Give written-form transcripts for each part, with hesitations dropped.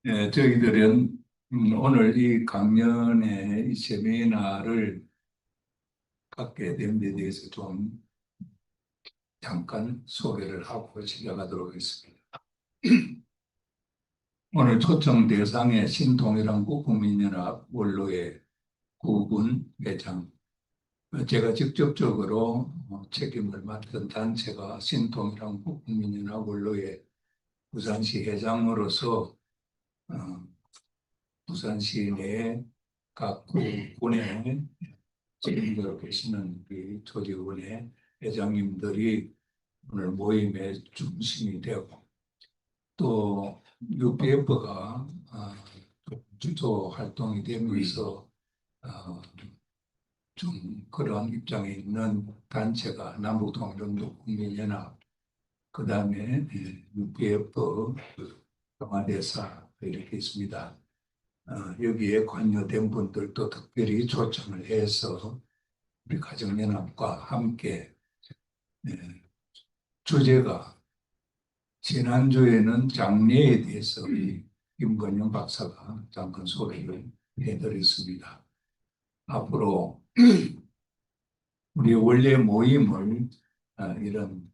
저희들은 오늘 이 강연의 이 세미나를 갖게 된 데 대해서 좀 잠깐 소개를 하고 시작하도록 하겠습니다. 오늘 초청 대상의 신통일한국 국민연합 원로의 구군 회장, 제가 직접적으로 책임을 맡은 단체가 신통일한국 국민연합 원로의 부산시 회장으로서 부산시 내 각 군의 책임자로 계시는 우리 조직원의 회장님들이 오늘 모임의 중심이 되고, 또 UPF가 주도 활동이 되면서 좀 그러한 입장에 있는 단체가 남북통일운동 국민연합, 그 다음에 UPF 평화대사 이렇게 있습니다. 여기에 관여된 분들도 특별히 초청을 해서 우리 가정연합과 함께, 주제가 지난주에는 장례에 대해서 김건영 박사가 잠깐 소개를 해드렸습니다. 앞으로 우리 원래 모임을 이런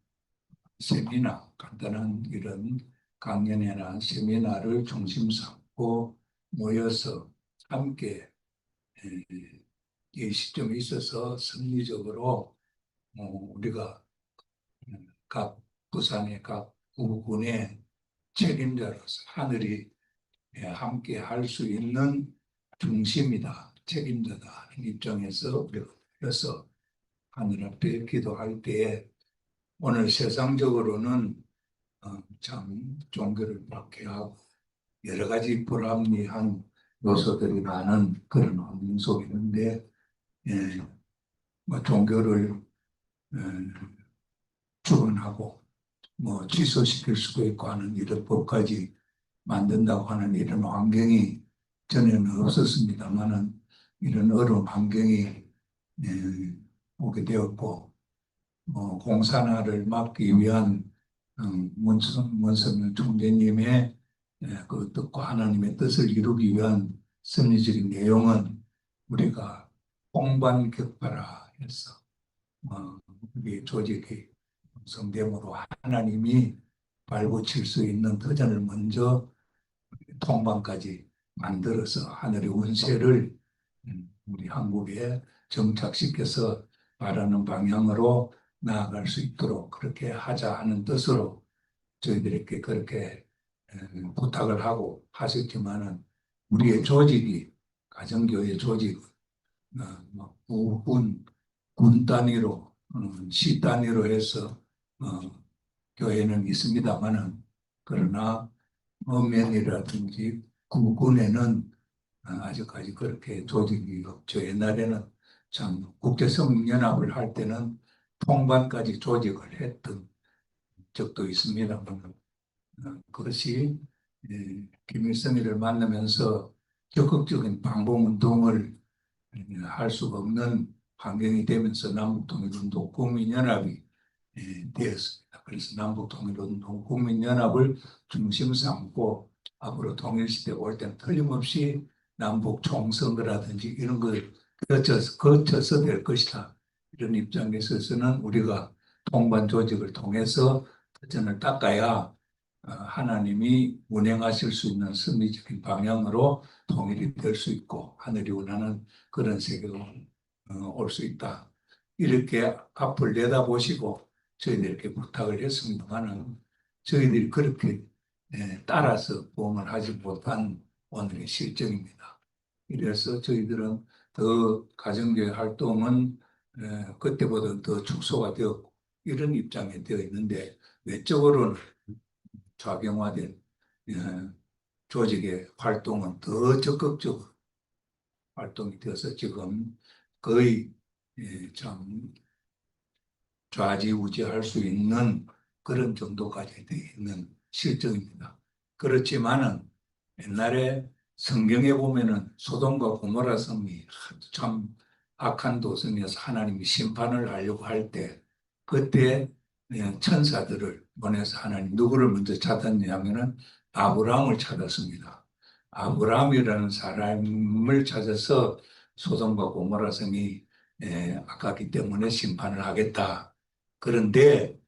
세미나, 간단한 이런 강연회나 세미나를 중심 삼고 모여서 함께 이 시점에 있어서 성리적으로 우리가 각 부산의 각 부군의 책임자로서 하늘이 함께 할 수 있는 중심이다, 책임자다 하는 입장에서 우리가 모여서 하늘 앞에 기도할 때에, 오늘 세상적으로는 참 종교를 박해하고 여러 가지 불합리한 요소들이 많은 그런 환경 속에 있는데, 뭐 종교를 주관하고 취소시킬 수도 있고 하는 이런 법까지 만든다고 하는 이런 환경이 전에는 없었습니다만은, 이런 어려운 환경이 오게 되었고, 공산화를 막기 위한 문선명 총재님의 그 뜻과 하나님의 뜻을 이루기 위한 섭리적인 내용은 우리가 홍반격파라 해서 우리 조직의 성대모로 하나님이 발붙일 수 있는 터전을 먼저 통방까지 만들어서 하늘의 운세를 우리 한국에 정착시켜서 바라는 방향으로 나아갈 수 있도록 그렇게 하자 하는 뜻으로 저희들에게 그렇게 부탁을 하고 하셨지만은, 우리의 조직이, 가정교회 조직은 군 단위로, 시 단위로 해서 교회는 있습니다만은, 그러나 읍면이라든지 구군에는 아직까지 그렇게 조직이 없죠. 옛날에는 참 국제성연합을 할 때는 통반까지 조직을 했던 적도 있습니다만, 그것이 김일성이를 만나면서 적극적인 반공운동을 할 수가 없는 환경이 되면서 남북통일운동 국민연합이 되었습니다. 그래서 남북통일운동 국민연합을 중심 삼고 앞으로 통일시대가 올 때는 틀림없이 남북총선거라든지 이런 걸 거쳐서 될 것이다. 이런 입장에 있어서는 우리가 통반 조직을 통해서 터전을 닦아야 하나님이 운행하실 수 있는 승리적인 방향으로 통일이 될 수 있고 하늘이 원하는 그런 세계로 올 수 있다. 이렇게 앞을 내다보시고 저희들에게 부탁을 했습니다만은, 저희들이 그렇게 따라서 부응을 하지 못한 오늘의 실정입니다. 이래서 저희들은 더 가정교회 활동은 그때보다 더 축소가 되었고 이런 입장에 되어 있는데, 외적으로는 좌병화된 조직의 활동은 더 적극적으로 활동이 되어서 지금 거의 참 좌지우지할 수 있는 그런 정도까지 되어 있는 실정입니다. 그렇지만은 옛날에 성경에 보면은 소돔과 고모라 성이 참 악한 도성이어서 하나님이 심판을 하려고 할 때, 그때 천사들을 보내서 하나님 누구를 먼저 찾았냐면은 아브라함을 찾았습니다. 아브라함이라는 사람을 찾아서 소돔과 고모라 성이 아깝기 때문에 심판을 하겠다. 그런데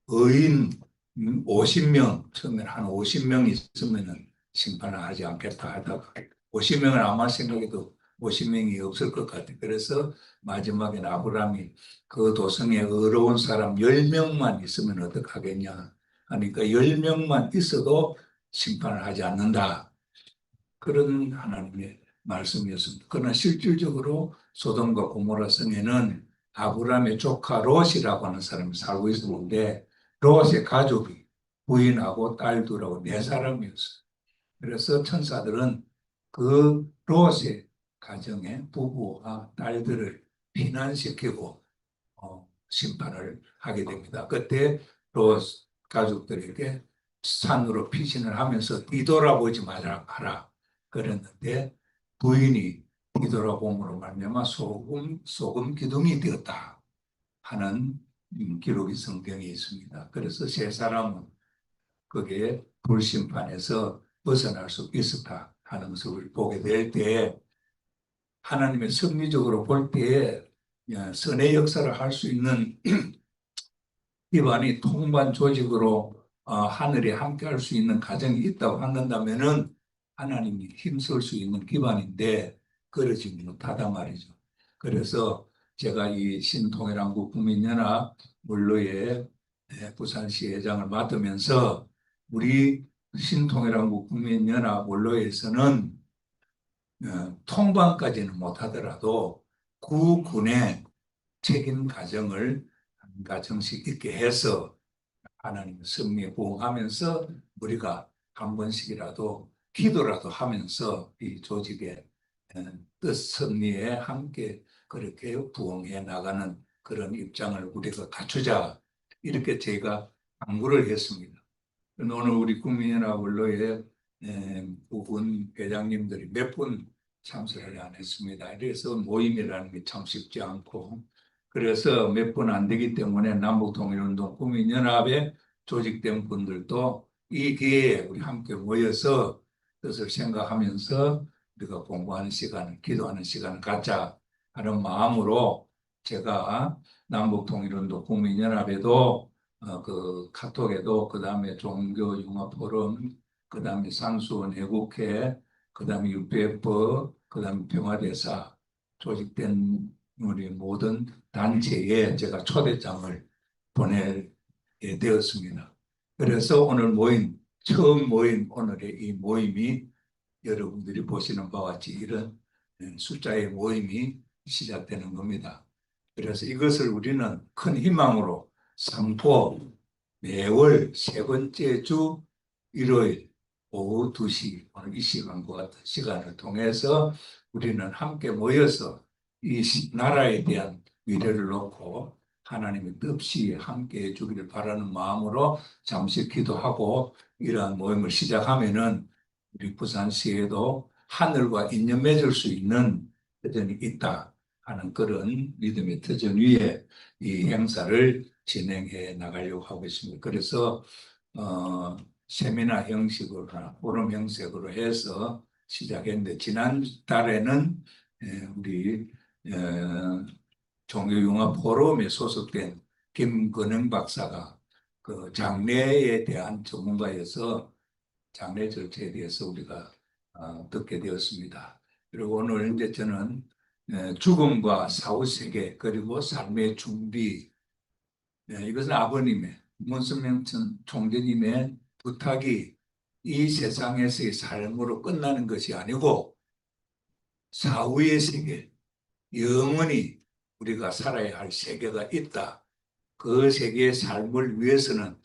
의인 50명, 처음에는 한 50명 있으면은 심판을 하지 않겠다 하다가 50명은 아마 생각해도 50명이 없을 것 같아요. 그래서 마지막에는 아브라함이 그 도성에 의로운 사람 10명만 있으면 어떡하겠냐 하니까 10명만 있어도 심판을 하지 않는다. 그런 하나님의 말씀이었습니다. 그러나 실질적으로 소돔과 고모라 성에는 아브라함의 조카 롯이라고 하는 사람이 살고 있었는데 롯의 가족이 부인하고 딸들하고 네 사람이었어요. 그래서 천사들은 그 롯의 가정의 부부와 딸들을 피난시키고 심판을 하게 됩니다. 그때 롯 가족들에게 산으로 피신을 하면서 뒤돌아보지 말라 하라 그랬는데 부인이 뒤돌아봄으로 말미암아 소금 기둥이 되었다 하는 기록이 성경에 있습니다. 그래서 세 사람은 거기에 불심판에서 벗어날 수 있었다 하는 것을 보게 될 때 하나님의 섭리적으로 볼 때에 선의 역사를 할 수 있는 기반이 통반 조직으로 하늘에 함께 할 수 있는 가정이 있다고 한다면은 하나님이 힘쓸 수 있는 기반인데 그러지 못하다 말이죠. 그래서 제가 이 신통일한국 국민연합 물로의 부산시 회장을 맡으면서 우리 신통일한국 국민연합 물로에서는 통반까지는 못하더라도 구군의 책임 가정을 한 가정씩 있게 해서 하나님의 섭리에 부응하면서 우리가 한 번씩이라도 기도라도 하면서 이 조직의 뜻 섭리에 함께 그렇게 부응해 나가는 그런 입장을 우리가 갖추자 이렇게 제가 당부를 했습니다. 오늘 우리 국민연합 원로의 부분 회장님들이 몇 분 참석을 안 했습니다. 그래서 모임이라는 게 참 쉽지 않고 그래서 몇 분 안 되기 때문에 남북통일운동 국민연합에 조직된 분들도 이 기회에 우리 함께 모여서 뜻을 생각하면서 우리가 공부하는 시간을 기도하는 시간을 갖자 하는 마음으로 제가 남북통일운동 국민연합에도 그 카톡에도 그다음에 종교융합포럼 그다음에 산수원 애국회 그다음에 UPF 그다음에 평화대사 조직된 우리 모든 단체에 제가 초대장을 보내게 되었습니다. 그래서 오늘 처음 모인 오늘의 이 모임이 여러분들이 보시는 바와 같이 이런 숫자의 모임이 시작되는 겁니다. 그래서 이것을 우리는 큰 희망으로 삼고 매월 세 번째 주 일요일 오후 2시 오늘 이 시간과 같은 시간을 통해서 우리는 함께 모여서 이 나라에 대한 미래를 놓고 하나님의 뜻이 함께 해주기를 바라는 마음으로 잠시 기도하고 이러한 모임을 시작하면은 우리 부산시에도 하늘과 인연 맺을 수 있는 터전이 있다 하는 그런 믿음의 터전 위에 이 행사를 진행해 나가려고 하고 있습니다. 그래서 세미나 형식으로나 포럼 형식으로 해서 시작했는데 지난 달에는 우리 종교융합 포럼에 소속된 김건영 박사가 그 장례에 대한 전문가여서 장례 절차에 대해서 우리가 듣게 되었습니다. 그리고 오늘 이제 저는 죽음과 사후세계 그리고 삶의 준비 이것은 아버님의 문선명 총재님의 부탁이 이 세상에서의 삶으로 끝나는 것이 아니고 사후의 세계 영원히 우리가 살아야 할 세계가 있다. 그 세계의 삶을 위해서는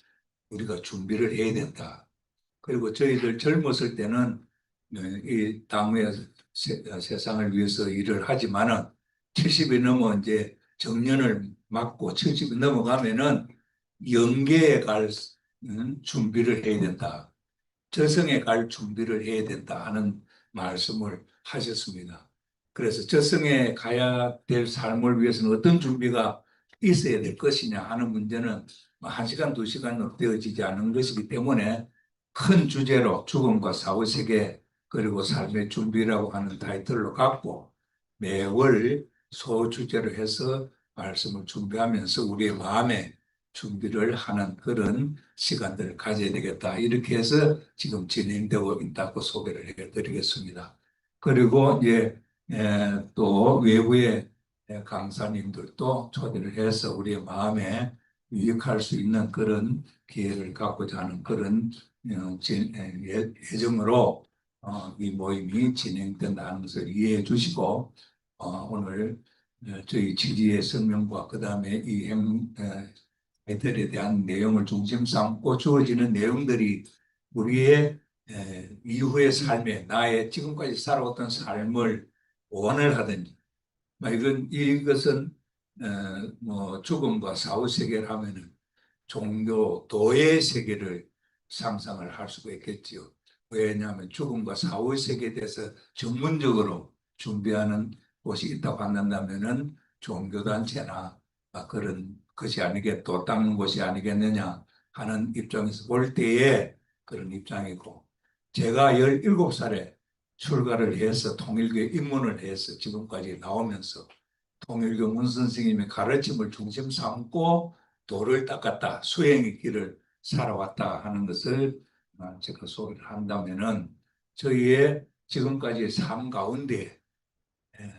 우리가 준비를 해야 된다. 그리고 저희들 젊었을 때는 이 당의 세상을 위해서 일을 하지만은 70이 넘어 이제 정년을 맞고 70이 넘어가면은 영계에 갈 준비를 해야 된다. 저승에 갈 준비를 해야 된다 하는 말씀을 하셨습니다. 그래서 저승에 가야 될 삶을 위해서는 어떤 준비가 있어야 될 것이냐 하는 문제는 1시간, 2시간으로 되어지지 않은 것이기 때문에 큰 주제로 죽음과 사후세계 그리고 삶의 준비라고 하는 타이틀로 갖고 매월 소주제로 해서 말씀을 준비하면서 우리의 마음의 준비를 하는 그런 시간들을 가져야 되겠다. 이렇게 해서 지금 진행되고 있다고 소개를 해드리겠습니다. 그리고 이제 또 외부의 강사님들도 초대를 해서 우리의 마음에 유익할 수 있는 그런 기회를 갖고자 하는 그런 예정으로 이 모임이 진행된다는 것을 이해해 주시고 오늘 저희 지지의 설명과 그 다음에 이 행들에 대한 내용을 중심 삼고 주어지는 내용들이 우리의 이후의 삶에 나의 지금까지 살아왔던 삶을 원을 하든지 이것은 뭐 죽음과 사후 세계를 하면은 종교, 도의 세계를 상상을 할 수가 있겠지요. 왜냐하면 죽음과 사후 세계에 대해서 전문적으로 준비하는 곳이 있다고 한다면은 종교단체나 그런 것이 아니겠, 도 닦는 곳이 아니겠느냐 하는 입장에서 볼 때에 그런 입장이고, 제가 17살에 출가를 해서 통일교에 입문을 해서 지금까지 나오면서 통일교 문 선생님의 가르침을 중심 삼고 도를 닦았다, 수행의 길을 살아왔다 하는 것을 제가 소개를 한다면은 저희의 지금까지의 삶 가운데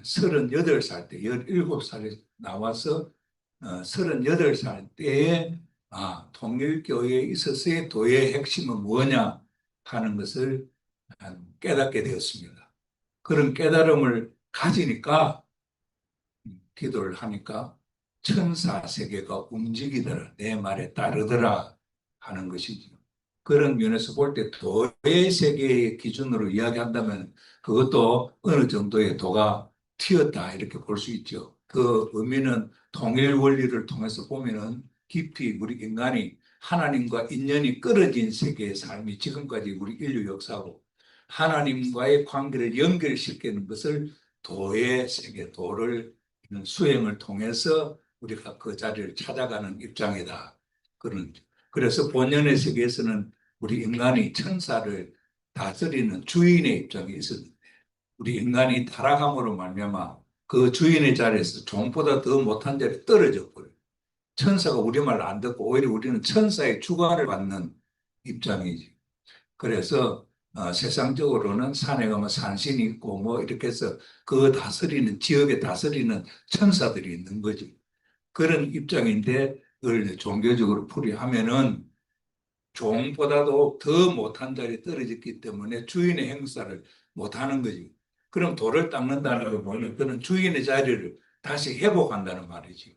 38살 때, 17살에 나와서 38살 때에 통일교회에 있어서의 도의 핵심은 뭐냐 하는 것을 깨닫게 되었습니다. 그런 깨달음을 가지니까 기도를 하니까 천사 세계가 움직이더라, 내 말에 따르더라 하는 것이죠. 그런 면에서 볼 때 도의 세계의 기준으로 이야기한다면 그것도 어느 정도의 도가 튀었다 이렇게 볼 수 있죠. 그 의미는 통일 원리를 통해서 보면은 깊이 우리 인간이 하나님과 인연이 끊어진 세계의 삶이 지금까지 우리 인류 역사고 하나님과의 관계를 연결시키는 것을 도의 세계, 도를 수행을 통해서 우리가 그 자리를 찾아가는 입장이다. 그래서 본연의 세계에서는 우리 인간이 천사를 다스리는 주인의 입장에 있었는데 우리 인간이 타락함으로 말미암아 그 주인의 자리에서 종보다 더 못한 자리에 떨어져 버려요. 천사가 우리 말 안 듣고 오히려 우리는 천사의 주관을 받는 입장이지. 그래서 세상적으로는 산에 가면 산신이 있고 뭐 이렇게 해서 그 다스리는 지역에 다스리는 천사들이 있는 거지. 그런 입장인데 그걸 종교적으로 풀이하면은 종보다도 더 못한 자리에 떨어졌기 때문에 주인의 행사를 못하는 거지. 그럼 돌을 닦는다는 거 보면 그는 주인의 자리를 다시 회복한다는 말이지.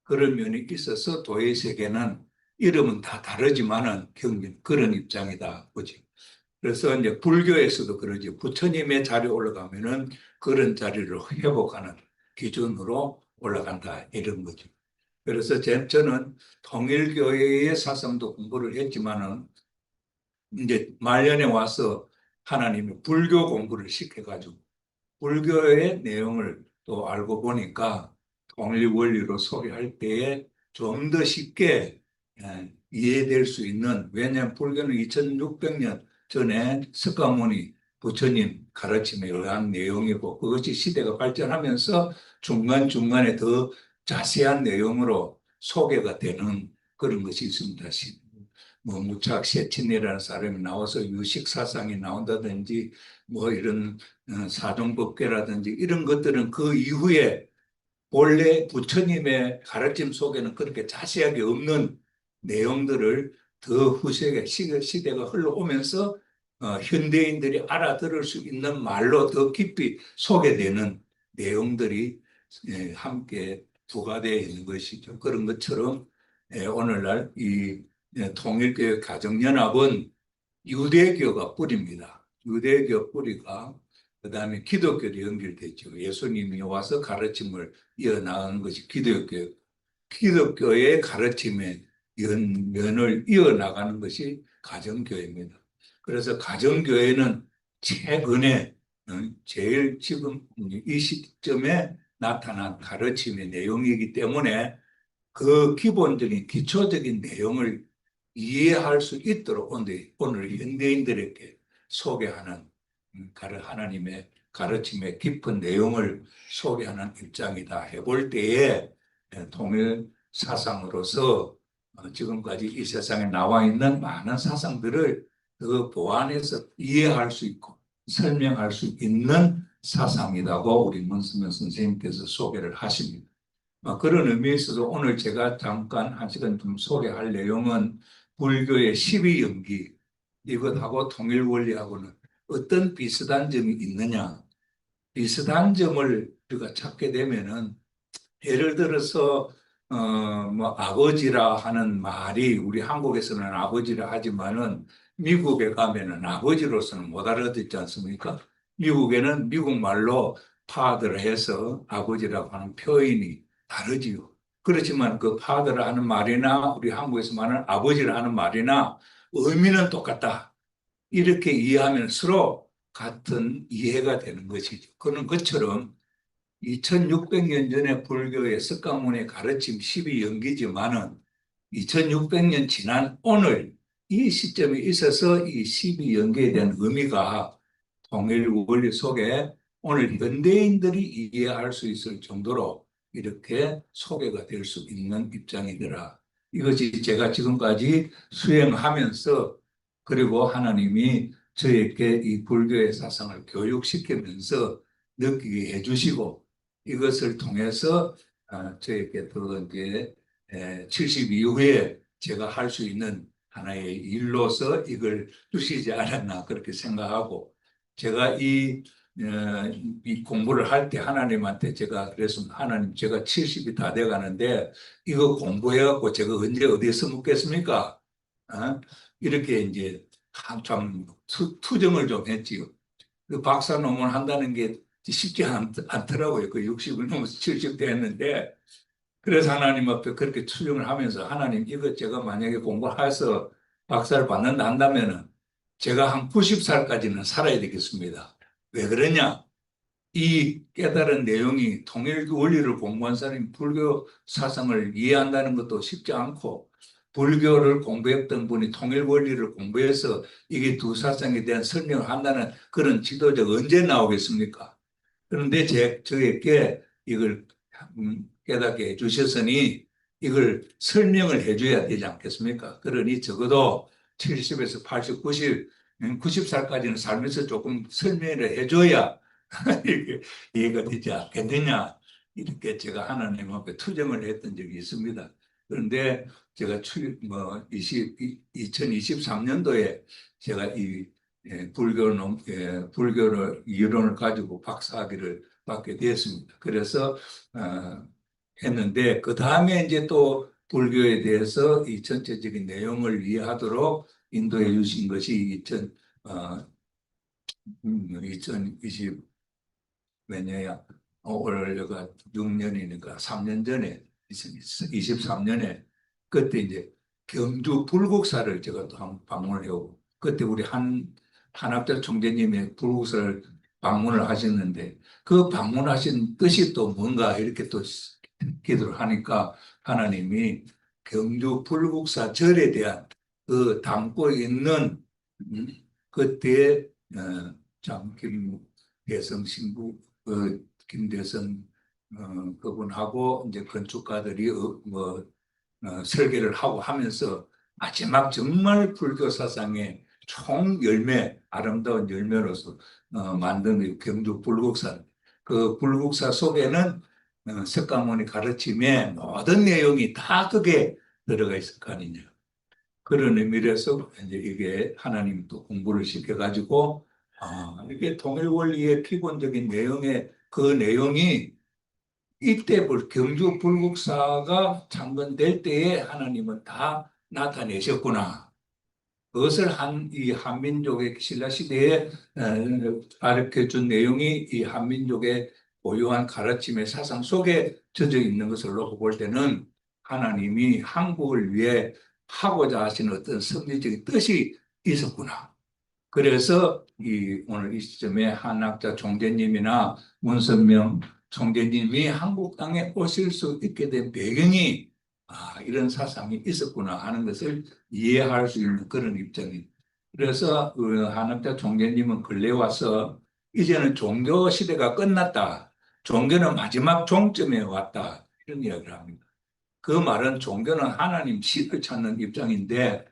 그런 면이 있어서 도의 세계는 이름은 다 다르지만은 경계는 그런 입장이다. 그지? 그래서 이제 불교에서도 그러지. 부처님의 자리에 올라가면은 그런 자리를 회복하는 기준으로 올라간다. 이런 거죠. 그래서 저는 통일교회의 사상도 공부를 했지만은 이제 말년에 와서 하나님이 불교 공부를 시켜가지고 불교의 내용을 또 알고 보니까 통일 원리로 소개할 때에 좀 더 쉽게 이해될 수 있는, 왜냐하면 불교는 2600년 전에 석가모니 부처님 가르침에 의한 내용이고 그것이 시대가 발전하면서 중간중간에 더 자세한 내용으로 소개가 되는 그런 것이 있습니다. 뭐 무착 세친이라는 사람이 나와서 유식 사상이 나온다든지 뭐 이런 사종법계라든지 이런 것들은 그 이후에 본래 부처님의 가르침 속에는 그렇게 자세하게 없는 내용들을 더 후세에 시대가 흘러오면서 현대인들이 알아들을 수 있는 말로 더 깊이 소개되는 내용들이 함께 부과되어 있는 것이죠. 그런 것처럼 오늘날 이 통일교회 가정연합은 유대교가 뿌리입니다. 유대교 뿌리가 그다음에 기독교로 연결되죠. 예수님이 와서 가르침을 이어나가는 것이 기독교. 기독교의 가르침의 면을 이어나가는 것이 가정교회입니다. 그래서 가정교회는 최근에 제일 지금 이 시점에 나타난 가르침의 내용이기 때문에 그 기본적인 기초적인 내용을 이해할 수 있도록 오늘 현대인들에게 소개하는 하나님의 가르침의 깊은 내용을 소개하는 입장이다 해볼 때에 통일 사상으로서 지금까지 이 세상에 나와 있는 많은 사상들을 그 보완해서 이해할 수 있고 설명할 수 있는 사상이라고 우리 문선명 선생님께서 소개를 하십니다. 그런 의미에서도 오늘 제가 잠깐 한 시간 좀 소개할 내용은 불교의 12연기 이것하고 통일원리하고는 어떤 비슷한 점이 있느냐. 비슷한 점을 우리가 찾게 되면은 예를 들어서 뭐 아버지라 하는 말이 우리 한국에서는 아버지라 하지만은 미국에 가면은 아버지로서는 못 알아듣지 않습니까? 미국에는 미국 말로 파더를 해서 아버지라고 하는 표현이 다르지요. 그렇지만 그 파더를 하는 말이나 우리 한국에서 말하는 아버지를 하는 말이나 의미는 똑같다. 이렇게 이해하면 서로 같은 이해가 되는 것이죠. 그런 것처럼 2600년 전에 불교의 석가모니의 가르침 12연기지만은 2600년 지난 오늘 이 시점에 있어서 이 12연기에 대한 의미가 통일 원리 속에 오늘 현대인들이 이해할 수 있을 정도로 이렇게 소개가 될 수 있는 입장이더라. 이것이 제가 지금까지 수행하면서 그리고 하나님이 저에게 이 불교의 사상을 교육시키면서 느끼게 해주시고 이것을 통해서 저에게 또 이제 70 이후에 제가 할 수 있는 하나의 일로서 이걸 주시지 않았나 그렇게 생각하고 제가 이 공부를 할 때 하나님한테 제가 그랬습니다. 하나님 제가 70이 다 돼 가는데 이거 공부해갖고 제가 언제 어디에 써먹겠습니까? 이렇게 이제 한참 투정을 좀 했지요. 그 박사 논문 한다는 게 쉽지 않더라고요. 그 60을 넘어서 70 됐는데 그래서 하나님 앞에 그렇게 투정을 하면서 하나님 이거 제가 만약에 공부해서 박사를 받는다 한다면은 제가 한 90살까지는 살아야 되겠습니다. 왜 그러냐? 이 깨달은 내용이 통일 원리를 공부한 사람이 불교 사상을 이해한다는 것도 쉽지 않고 불교를 공부했던 분이 통일 원리를 공부해서 이게 두 사상에 대한 설명을 한다는 그런 지도자가 언제 나오겠습니까? 그런데 저에게 이걸 깨닫게 해주셨으니 이걸 설명을 해줘야 되지 않겠습니까? 그러니 적어도 70에서 80, 90, 90살까지는 살면서 조금 설명을 해줘야 이게 이해가 되지 않겠느냐. 이렇게 제가 하나님 앞에 투정을 했던 적이 있습니다. 그런데 제가 2023년도에 제가 이 불교를 이론을 가지고 박사학위를 받게 되었습니다. 그래서 했는데 그 다음에 이제 또 불교에 대해서 이 전체적인 내용을 이해하도록 인도해 주신 것이 2020 몇 년이야? 올해가 6년이니까 3년 전에 2023년에 그때 이제 경주 불국사를 제가 또 한번 방문을 해오고 그때 우리 한학자 총재님의 불국사를 방문을 하셨는데 그 방문하신 뜻이 또 뭔가 이렇게 또 기도를 하니까 하나님이 경주 불국사 절에 대한 그 담고 있는 그때 참 김대성 신부 김대성 그분하고 이제 건축가들이 설계를 하고 하면서 마지막 정말 불교 사상의 총 열매, 아름다운 열매로서 만든 경주 불국사. 그 불국사 속에는 석가모니 가르침의 모든 내용이 다 그게 들어가 있을 거 아니냐. 그런 의미에서 이제 이게 하나님 또 공부를 시켜가지고 이게 통일 원리의 기본적인 내용의 그 내용이 이때 경주 불국사가 창건될 때에 하나님은 다 나타내셨구나. 그것을 이 한민족의 신라시대에 가르쳐준 내용이 이 한민족의 고유한 가르침의 사상 속에 젖어 있는 것을 놓고 볼 때는 하나님이 한국을 위해 하고자 하시는 어떤 섭리적인 뜻이 있었구나. 그래서 오늘 이 시점에 한학자 총재님이나 문선명 총재님이 한국 땅에 오실 수 있게 된 배경이 이런 사상이 있었구나 하는 것을 이해할 수 있는 그런 입장입니다. 그래서 한학자 총재님은 근래 와서 이제는 종교 시대가 끝났다. 종교는 마지막 종점에 왔다. 이런 이야기를 합니다. 그 말은 종교는 하나님 신을 찾는 입장인데,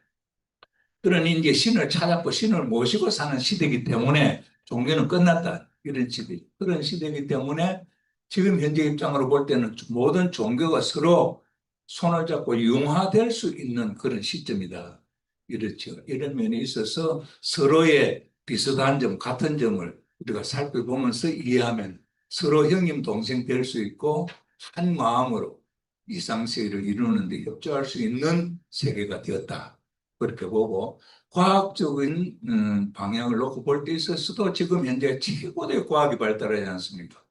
그러니 이제 신을 찾았고 신을 모시고 사는 시대이기 때문에 종교는 끝났다. 이런 시대. 그런 시대이기 때문에 지금 현재 입장으로 볼 때는 모든 종교가 서로 손을 잡고 융화될 수 있는 그런 시점이다. 이렇죠. 이런 면에 있어서 서로의 비슷한 점, 같은 점을 우리가 살펴보면서 이해하면 서로 형님 동생 될 수 있고 한 마음으로 이상세계를 이루는 데 협조할 수 있는 세계가 되었다. 그렇게 보고 과학적인 방향을 놓고 볼 때 있어서도 지금 현재 최고의 과학이 발달하지 않습니까?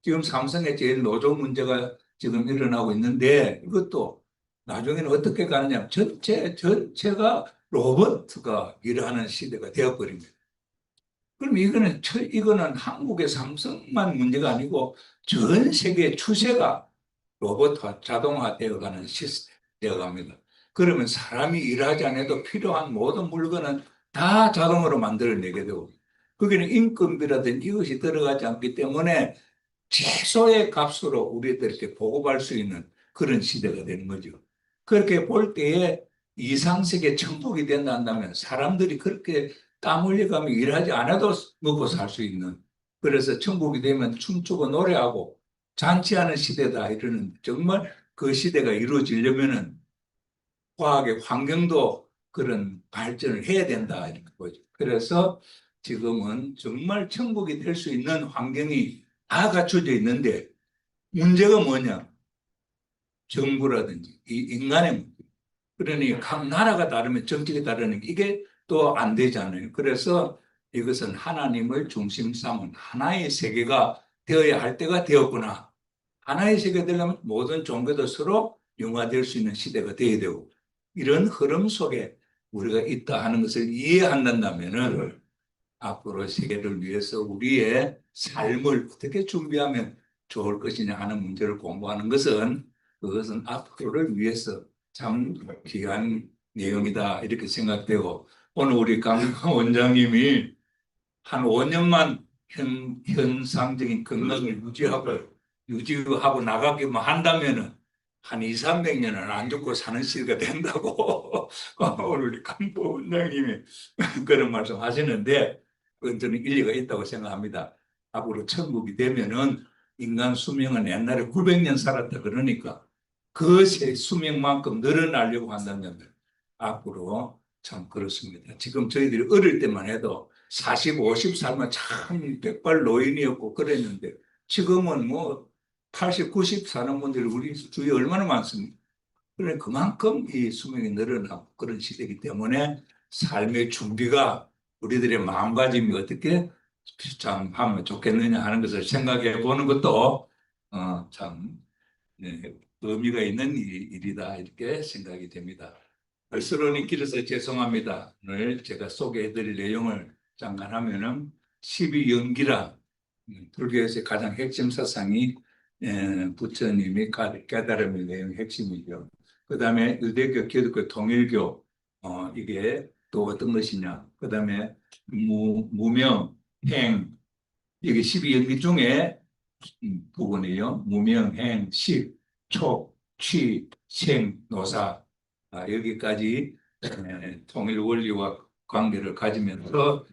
지금 삼성의 제일 노조 문제가 지금 일어나고 있는데 이것도 나중에는 어떻게 가느냐 전체가 로봇가 일하는 시대가 되어버립니다. 그럼 이거는 한국의 삼성만 문제가 아니고 전 세계 추세가 로봇화, 자동화되어가는 시스템 되어갑니다. 그러면 사람이 일하지 않아도 필요한 모든 물건은 다 자동으로 만들어내게 되고, 거기는 인건비라든지 이것이 들어가지 않기 때문에 최소의 값으로 우리들에게 보급할 수 있는 그런 시대가 되는 거죠. 그렇게 볼 때에 이상세계 천국이 된다 한다면 사람들이 그렇게 땀 흘려가며 일하지 않아도 먹고 살 수 있는, 그래서 천국이 되면 춤추고 노래하고 잔치하는 시대다 이러는, 정말 그 시대가 이루어지려면은 과학의 환경도 그런 발전을 해야 된다 이렇게 보죠. 그래서 지금은 정말 천국이 될 수 있는 환경이 다 갖춰져 있는데 문제가 뭐냐? 정부라든지 이 인간의 문제. 그러니 각 나라가 다르면 정책이 다르는 이게 또 안 되잖아요. 그래서 이것은 하나님을 중심 삼은 하나의 세계가 되어야 할 때가 되었구나. 하나의 세계가 되려면 모든 종교도 서로 융화될 수 있는 시대가 되어야 되고, 이런 흐름 속에 우리가 있다 하는 것을 이해한다면은 앞으로 세계를 위해서 우리의 삶을 어떻게 준비하면 좋을 것이냐 하는 문제를 공부하는 것은, 그것은 앞으로를 위해서 참 귀한 내용이다 이렇게 생각되고, 오늘 우리 강 원장님이 한 5년만 현상적인 건강을 유지하고 나가기만 한다면은 한 2, 300년은 안 죽고 사는 시대가 된다고 오늘 우리 강보 원장님이 그런 말씀 하시는데, 그건 저는 일리가 있다고 생각합니다. 앞으로 천국이 되면은 인간 수명은 옛날에 900년 살았다 그러니까 그 수명만큼 늘어나려고 한다면 앞으로 참 그렇습니다. 지금 저희들이 어릴 때만 해도 40, 50 살면 참 백발 노인이었고 그랬는데 지금은 뭐 80, 90 사는 분들이 우리 주위에 얼마나 많습니까? 그래 그만큼 이 수명이 늘어나고 그런 시대이기 때문에 삶의 준비가, 우리들의 마음가짐이 어떻게 참 하면 좋겠느냐 하는 것을 생각해 보는 것도 참 의미가 있는 일이다 이렇게 생각이 됩니다. 벌써론이 길어서 죄송합니다. 오늘 제가 소개해 드릴 내용을 잠깐 하면은 12연기라 불교에서 가장 핵심 사상이 부처님이 깨달음의 내용 핵심이죠. 그 다음에 유대교, 기독교, 통일교 이게 또 어떤 것이냐. 그 다음에 무명, 행 이게 12연기 중에 부분이에요. 무명, 행, 식, 촉, 취, 생, 노사 여기까지 통일 원리와 관계를 가지면서